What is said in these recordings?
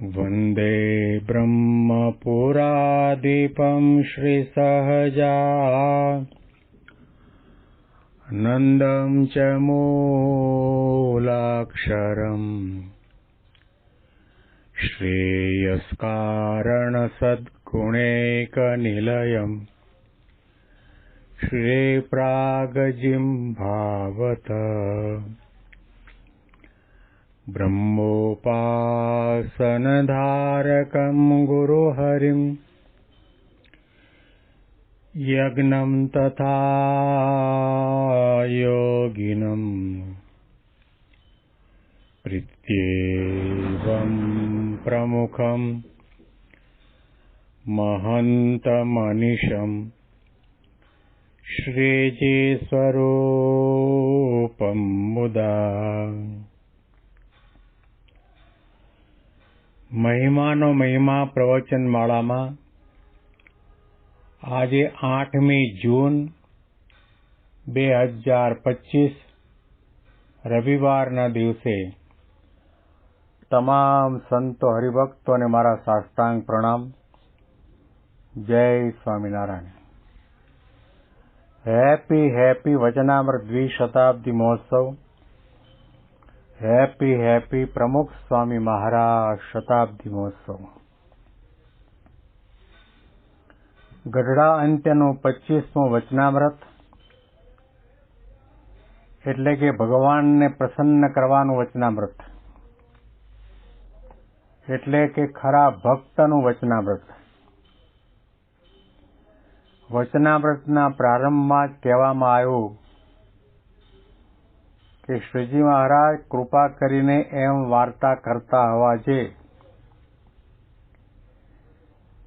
वन्दे ब्रह्मपुरादीपं श्रीसहजानन्दं च मूलाक्षरम् श्रेयस्कारणसद्गुणैकनिलयम् श्रीप्रागजिह्वावत ब्रह्मोपासनधारकं गुरुहरिं यज्ञं तथा योगिनं प्रत्येवं प्रमुखं महन्तमनिशं श्रीजीस्वरूपं मुदा મહિમાનો મહિમા પ્રવચનમાળામાં આજે 8મી જૂન 2025 રવિવારના દિવસે તમામ સંતો હરિભક્તોને મારા સાષ્ટાંગ પ્રણામ. જય સ્વામિનારાયણ. હેપી વચનામૃત દ્વિશતાબ્દી મહોત્સવ. હેપી પ્રમુખ સ્વામી મહારાજ શતાબ્દી મહોત્સવ. ગઢડા અંત્યનું 25મું વચનામૃત એટલે કે ભગવાનને પ્રસન્ન કરવાનું વચનામૃત, એટલે કે ખરા ભક્તનું વચનામૃત. વચનામૃતના પ્રારંભમાં જ કહેવામાં આવ્યું કે શ્રીજી મહારાજ કૃપા કરીને એમ વાર્તા કરતા હોવા જે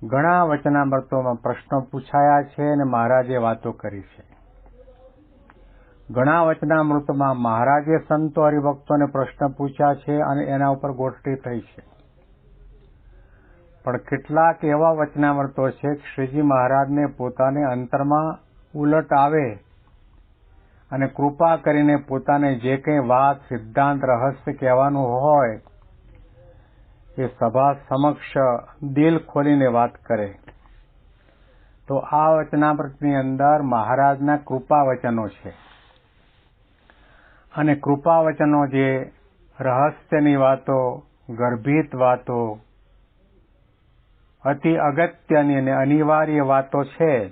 ઘણા વચનામૃતોમાં પ્રશ્નો પૂછાયા છે અને મહારાજે વાતો કરી છે. ઘણા વચનામૃતોમાં મહારાજે સંતો હરિભક્તોને પ્રશ્ન પૂછ્યા છે અને એના ઉપર ગોષ્ઠી થઈ છે. પણ કેટલાક એવા વચનામૃતો છે કે શ્રીજી મહારાજને પોતાને અંતરમાં ઉલટ આવે અને કૃપા કરીને પોતાને જે કંઈ વાત, સિદ્ધાંત, રહસ્ય કહેવાનું હોય એ સભા સમક્ષ દિલ ખોલીને વાત કરે. તો આ વચનામૃતની અંદર મહારાજના કૃપા વચનો છે. અને કૃપા વચનો જે રહસ્યની વાતો, ગર્ભિત વાતો, અતિ અગત્યની અને અનિવાર્ય વાતો છે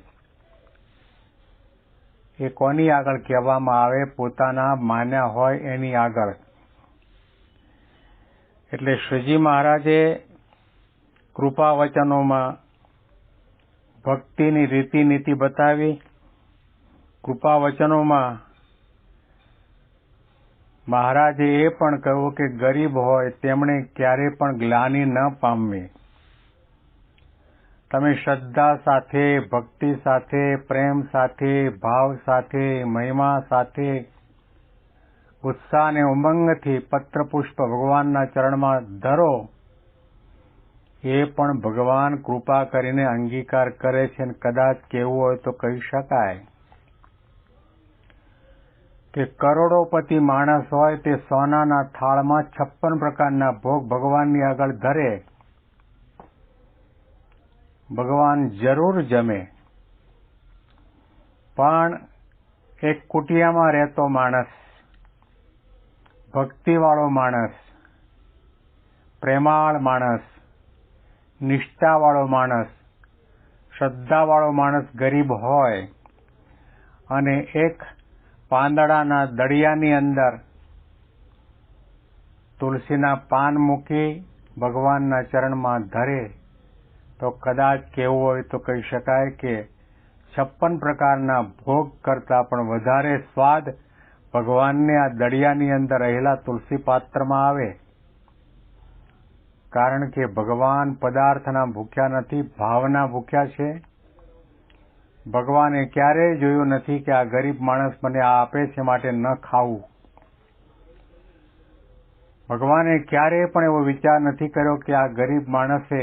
એ કોની આગળ કહેવામાં આવે? પોતાના માન્યા હોય એની આગળ. એટલે શ્રીજી મહારાજે કૃપા વચનોમાં ભક્તિની રીતિનીતિ બતાવી. કૃપા વચનોમાં મહારાજે એ પણ કહ્યું કે ગરીબ હોય તેમણે ક્યારે પણ ગ્લાનિ ન પામવી. તમે શ્રદ્ધા સાથે, ભક્તિ સાથે, પ્રેમ સાથે, ભાવ સાથે, મહિમા સાથે, ઉત્સાહ અને ઉમંગથી પત્રપુષ્પ ભગવાનના ચરણમાં ધરો, એ પણ ભગવાન કૃપા કરીને અંગીકાર કરે છે. અને કદાચ કહેવું હોય તો કહી શકાય કે કરોડોપતિ માણસ હોય તે સોનાના થાળમાં 56 પ્રકારના ભોગ ભગવાનની આગળ ધરે, ભગવાન જરૂર જમે. પણ એક કુટિયામાં રહેતો માણસ, ભક્તિવાળો માણસ, પ્રેમાળ માણસ, નિષ્ઠાવાળો માણસ, શ્રદ્ધાવાળો માણસ ગરીબ હોય અને એક પાંદડાના દળિયાની અંદર તુલસીના પાન મૂકી ભગવાનના ચરણમાં ધરે, તો કદાચ કહેવું હોય તો કહી શકાય કે 56 પ્રકારના ભોગ કરતાં પણ વધારે સ્વાદ ભગવાનને આ દળિયાની અંદર રહેલા તુલસી પાત્રમાં આવે. કારણ કે ભગવાન પદાર્થના ભૂખ્યા નથી, ભાવના ભૂખ્યા છે. ભગવાને ક્યારેય જોયું નથી કે આ ગરીબ માણસ મને આ આપે છે માટે ન ખાવું. ભગવાને ક્યારેય પણ એવો વિચાર નથી કર્યો કે આ ગરીબ માણસે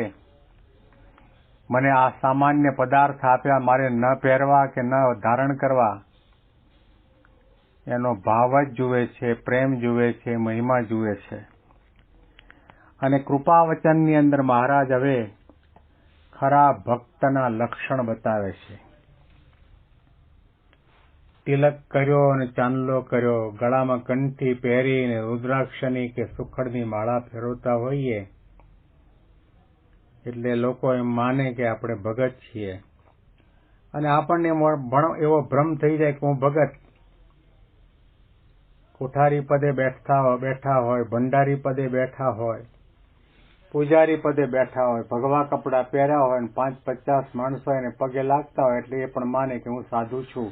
મને આ સામાન્ય પદાર્થ આપ્યા, મારે ન પહેરવા કે ન ધારણ કરવા. એનો ભાવ જ જુએ છે, પ્રેમ જુએ છે, મહિમા જુએ છે. અને કૃપાવચનની અંદર મહારાજ હવે ખરા ભક્તના લક્ષણ બતાવે છે. તિલક કર્યો અને ચાંદલો કર્યો, ગળામાં કંઠી પહેરીને રુદ્રાક્ષની કે સુખડની માળા ફેરવતા હોઈએ એટલે લોકો એમ માને કે આપણે ભગત છીએ, અને આપણને એવો ભ્રમ થઈ જાય કે હું ભગત. કોઠારી પદે બેઠા હોય, ભંડારી પદે બેઠા હોય, પૂજારી પદે બેઠા હોય, ભગવા કપડાં પહેર્યા હોય, 5-50 માણસો એને પગે લાગતા હોય એટલે એ પણ માને કે હું સાધુ છું.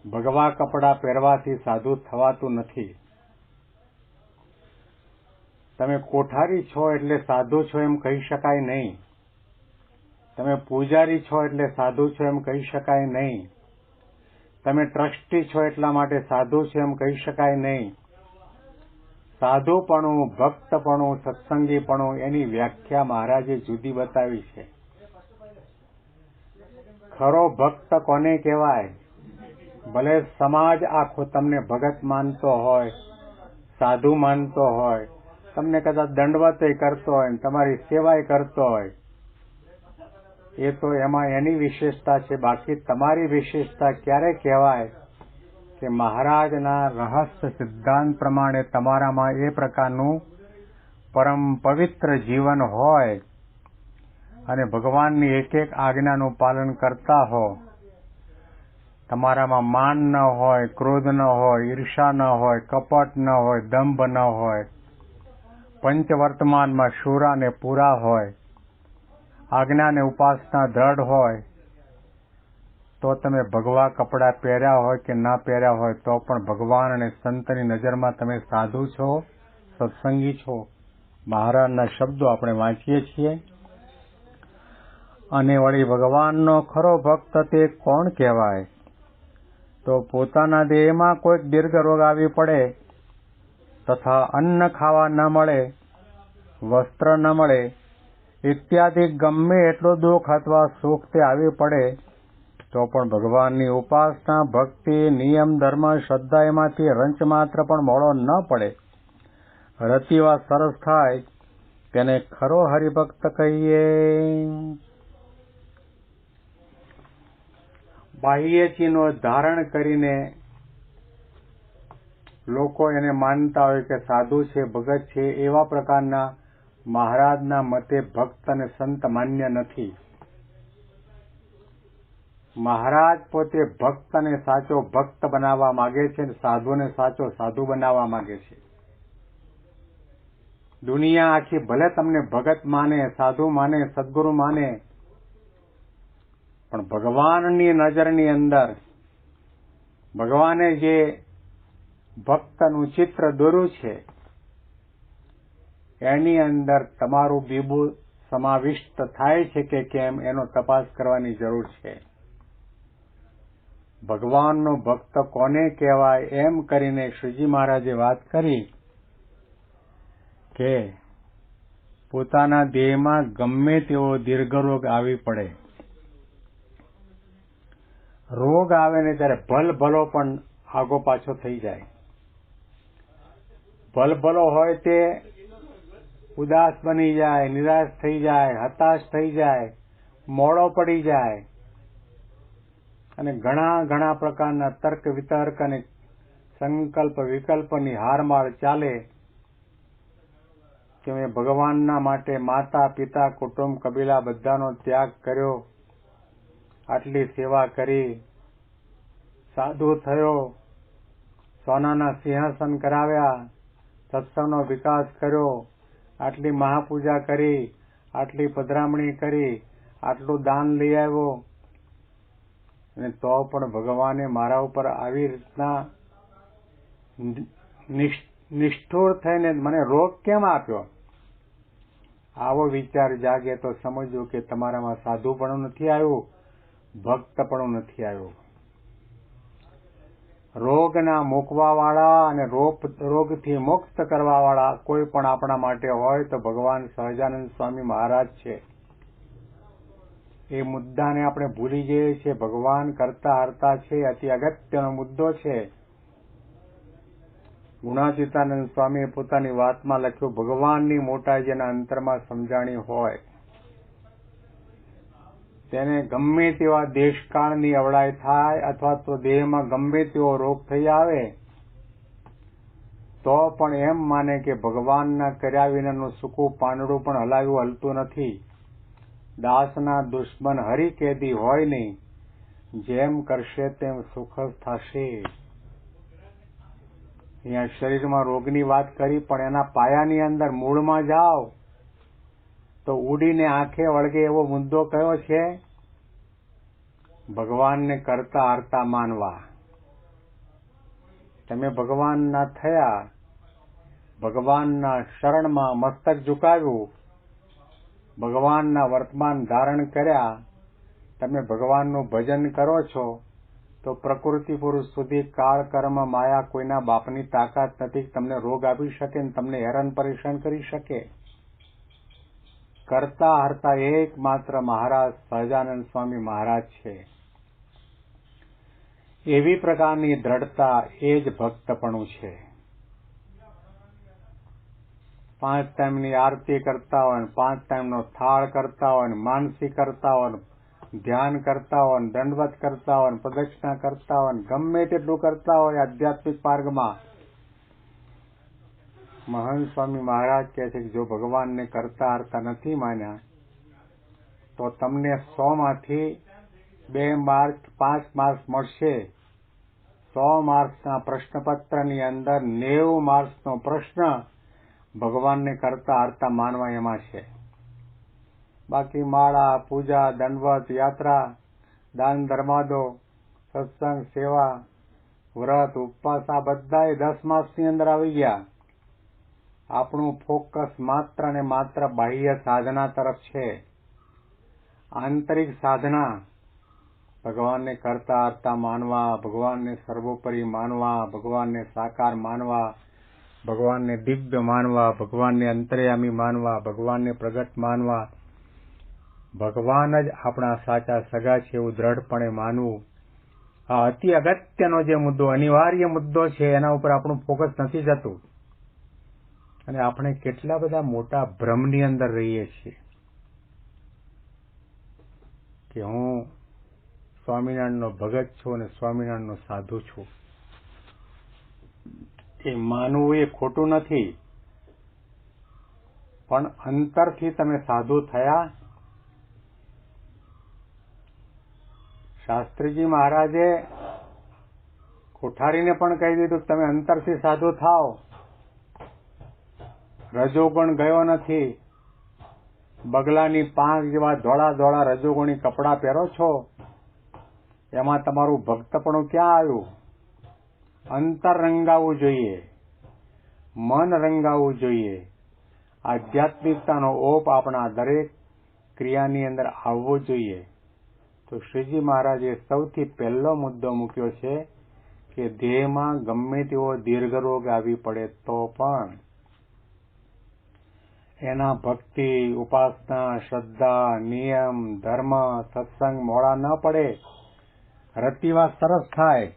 ભગવા કપડાં પહેરવાથી સાધુ થવાતું નથી. તમે કોઠારી છો એટલે સાધુ છો એમ કહી શકાય નહીં. તમે પૂજારી છો એટલે સાધુ છો એમ કહી શકાય નહીં. તમે ટ્રસ્ટી છો એટલા માટે સાધુ છો એમ કહી શકાય નહીં. સાધુપણું, ભક્તપણું, સત્સંગીપણું એની વ્યાખ્યા મહારાજે જુદી બતાવી છે. ખરો ભક્ત કોને કહેવાય? ભલે સમાજ આખો તમને ભગત માનતો હોય, સાધુ માનતો હોય, તમને કદાચ દંડવત કરતો હોય, તમારી સેવાય કરતો હોય, એ તો એમાં એની વિશેષતા છે. બાકી તમારી વિશેષતા ક્યારે કહેવાય કે મહારાજના રહસ્ય સિદ્ધાંત પ્રમાણે તમારામાં એ પ્રકારનું પરમ પવિત્ર જીવન હોય અને ભગવાનની એક એક આજ્ઞાનું પાલન કરતા હો. તમારામાં માન ન હોય, ક્રોધ ન હોય, ઈર્ષા ન હોય, કપટ ન હોય, દંભ ન હોય, પંચવર્તમાનમાં શુરા ને પૂરા હોય, આજ્ઞા ને ઉપાસના દ્રઢ હોય, તો તમે ભગવા કપડાં પહેર્યા હોય કે ના પહેર્યા હોય તો પણ ભગવાન અને સંતની નજરમાં તમે સાધુ છો, સત્સંગી છો. મહારાજના શબ્દો આપણે વાંચીએ છીએ. અને વળી ભગવાનનો ખરો ભક્ત તે કોણ કહેવાય? તો પોતાના દેહમાં કોઈક દીર્ઘ રોગ આવી પડે તથા અન્ન ખાવા ન મળે, વસ્ત્ર ન મળે ઇત્યાદિ ગમે એટલો દુઃખ અથવા સુખ તે આવી પડે તો પણ ભગવાનની ઉપાસના, ભક્તિ, નિયમ, ધર્મ, શ્રદ્ધા એમાંથી રંચ માત્ર પણ મોડો ન પડે, રતિવા સરસ થાય, તેને ખરો હરિભક્ત કહીએ. બાહ્ય ચિહ્નો ધારણ કરીને લોકો એને માનતા હોય કે સાધુ છે, ભગત છે, એવા પ્રકારના મહારાજના મતે ભક્ત અને સંત માન્ય નથી. મહારાજ પોતે ભક્ત અને સાચો ભક્ત બનાવવા માંગે છે, સાધુને સાચો સાધુ બનાવવા માંગે છે. દુનિયા આખી ભલે તમને ભગત માને, સાધુ માને, સદગુરુ માને, પણ ભગવાનની નજરની અંદર ભગવાને જે ભક્તનું ચિત્ર દોર્યું છે એની અંદર તમારું બીબું સમાવિષ્ટ થાય છે કે કેમ એનો તપાસ કરવાની જરૂર છે. ભગવાનનો ભક્ત કોને કહેવાય એમ કરીને શ્રીજી મહારાજે વાત કરી કે પોતાના દેહમાં ગમે તેવો દીર્ઘરોગ આવી પડે, રોગ આવે ને ત્યારે ભલભલો પણ આગો પાછો થઈ જાય. ભલભલો હોય તે ઉદાસ બની જાય, નિરાશ થઈ જાય, હતાશ થઈ જાય, મોડો પડી જાય અને ઘણા પ્રકારના તર્ક વિતર્ક અને સંકલ્પ વિકલ્પની હારમાળ ચાલે કે મેં ભગવાનના માટે માતા, પિતા, કુટુંબ, કબીલા બધાનો ત્યાગ કર્યો, આટલી સેવા કરી, સાધુ થયો, સોનાના સિંહાસન કરાવ્યા, સત્સંગનો વિકાસ કર્યો, આટલી મહાપૂજા કરી, આટલી પધરામણી કરી, આટલું દાન લઈ આવ્યો, અને તો પણ ભગવાને મારા ઉપર આવી રીતના નિષ્ઠુર થઈને મને રોગ કેમ આપ્યો? આવો વિચાર જાગે તો સમજવું કે તમારામાં સાધુપણું નથી આવ્યું, ભક્તપણું નથી આવ્યું. રોગના મૂકવાવાળા અને રોગથી મુક્ત કરવાવાળા કોઈ પણ આપણા માટે હોય તો ભગવાન સહજાનંદ સ્વામી મહારાજ છે. એ મુદ્દાને આપણે ભૂલી જઈએ છીએ. ભગવાન કરતા હરતા છે, અતિ અગત્યનો મુદ્દો છે. ગુણાતીતાનંદ સ્વામીએ પોતાની વાતમાં લખ્યું, ભગવાનની મોટાઈ જેના અંતરમાં સમજાણી હોય તેને ગમે તેવા દેશકાળની અવળાઈ થાય અથવા તો દેહમાં ગમે તેવો રોગ થઈ આવે તો પણ એમ માને કે ભગવાનના કર્યા વિનાનું સૂકું પાંદડું પણ હલાવ્યું હલતું નથી. દાસના દુશ્મન હરિ કેદી હોય નહીં, જેમ કરશે તેમ સુખ થશે. અહીંયા શરીરમાં રોગની વાત કરી, પણ એના પાયાની અંદર મૂળમાં જાઓ તો ઉડીને આંખે વળગે એવો મુદ્દો કયો છે? ભગવાનને કરતા હરતા માનવા. તમે ભગવાનના થયા, ભગવાનના શરણમાં મસ્તક ઝુકાવ્યું, ભગવાનના વર્તમાન ધારણ કર્યા, તમે ભગવાનનું ભજન કરો છો તો પ્રકૃતિ પુરુષ સુધી કાળ કર્મ માયા કોઈના બાપની તાકાત નથી તમને રોગ આપી શકે ને તમને હેરાન પરેશાન કરી શકે. કરતા હરતા એકમાત્ર મહારાજ સહજાનંદ સ્વામી મહારાજ છે. એવી પ્રકારની દ્રઢતા એ જ ભક્તપણું છે. 5 ટાઈમની આરતી કરતા હોય, 5 ટાઈમનો થાળ કરતા હોય, માનસી કરતા હોય, ધ્યાન કરતા હોય, દંડવત કરતા હોય, પ્રદક્ષિણા કરતા હોય, ગમે તેટલું કરતા હોય આધ્યાત્મિક માર્ગમાં, મહાન સ્વામી મહારાજ કહે છે કે જો ભગવાનને કરતા હરતા નથી માન્યા તો તમને 100 માંથી 2 માર્ક 5 માર્ક્સ મળશે. 100 માર્ક્સના પ્રશ્નપત્રની અંદર 90 માર્ક્સનો પ્રશ્ન ભગવાનને કરતા હરતા માનવા એમાં છે. બાકી માળા, પૂજા, દંડવત, યાત્રા, દાન ધર્માદો, સત્સંગ, સેવા, વ્રત, ઉપવાસ આ બધાય 10 માર્ક્સની અંદર આવી ગયા. આપણું ફોકસ માત્ર ને માત્ર બાહ્ય સાધના તરફ છે. આંતરિક સાધના ભગવાનને કરતા હરતા માનવા, ભગવાનને સર્વોપરી માનવા, ભગવાનને સાકાર માનવા, ભગવાનને દિવ્ય માનવા, ભગવાનને અંતર્યામી માનવા, ભગવાનને પ્રગટ માનવા, ભગવાન જ આપણા સાચા સગા છે એવું દ્રઢપણે માનવું. આ અતિ અગત્યનો જે મુદ્દો, અનિવાર્ય મુદ્દો છે, એના ઉપર આપણું ફોકસ નથી જતું અને આપણે કેટલા બધા મોટા ભ્રમની અંદર રહીએ છીએ કે હું સ્વામિનારાયણનો ભગત છું અને સ્વામિનારાયણનો સાધુ છું. એ માનવું એ ખોટું નથી, પણ અંતરથી તમે સાધુ થયા. શાસ્ત્રીજી મહારાજે કોઠારીને પણ કહી દીધું તમે અંતરથી સાધુ થાઓ. રજોગુણ ગયો નથી. બગલાની પાંખ જેવા ધોળા ધોળા રજોગુણી કપડાં પહેરો છો, એમાં તમારું ભક્તપણું ક્યાં આવ્યું? અંતર રંગાવવું જોઈએ, મન રંગાવવું જોઈએ. આધ્યાત્મિકતાનો ઓપ આપણા દરેક ક્રિયાની અંદર આવવો જોઈએ. તો શ્રીજી મહારાજે સૌથી પહેલો મુદ્દો મૂક્યો છે કે દેહમાં ગમે તેવો દીર્ઘરોગ આવી પડે તો પણ એના ભક્તિ, ઉપાસના, શ્રદ્ધા, નિયમ, ધર્મ, સત્સંગ મોડા ન પડે, રતિવા સરસ થાય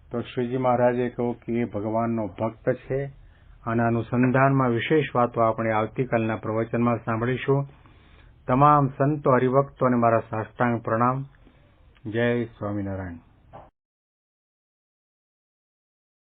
તો શ્રીજી મહારાજે કહ્યું કે એ ભગવાનનો ભક્ત છે. આના અનુસંધાનમાં વિશેષ વાતો આપણે આવતીકાલના પ્રવચનમાં સાંભળીશું. તમામ સંતો હરિભક્તોને મારા સાષ્ટાંગ પ્રણામ. જય સ્વામિનારાયણ.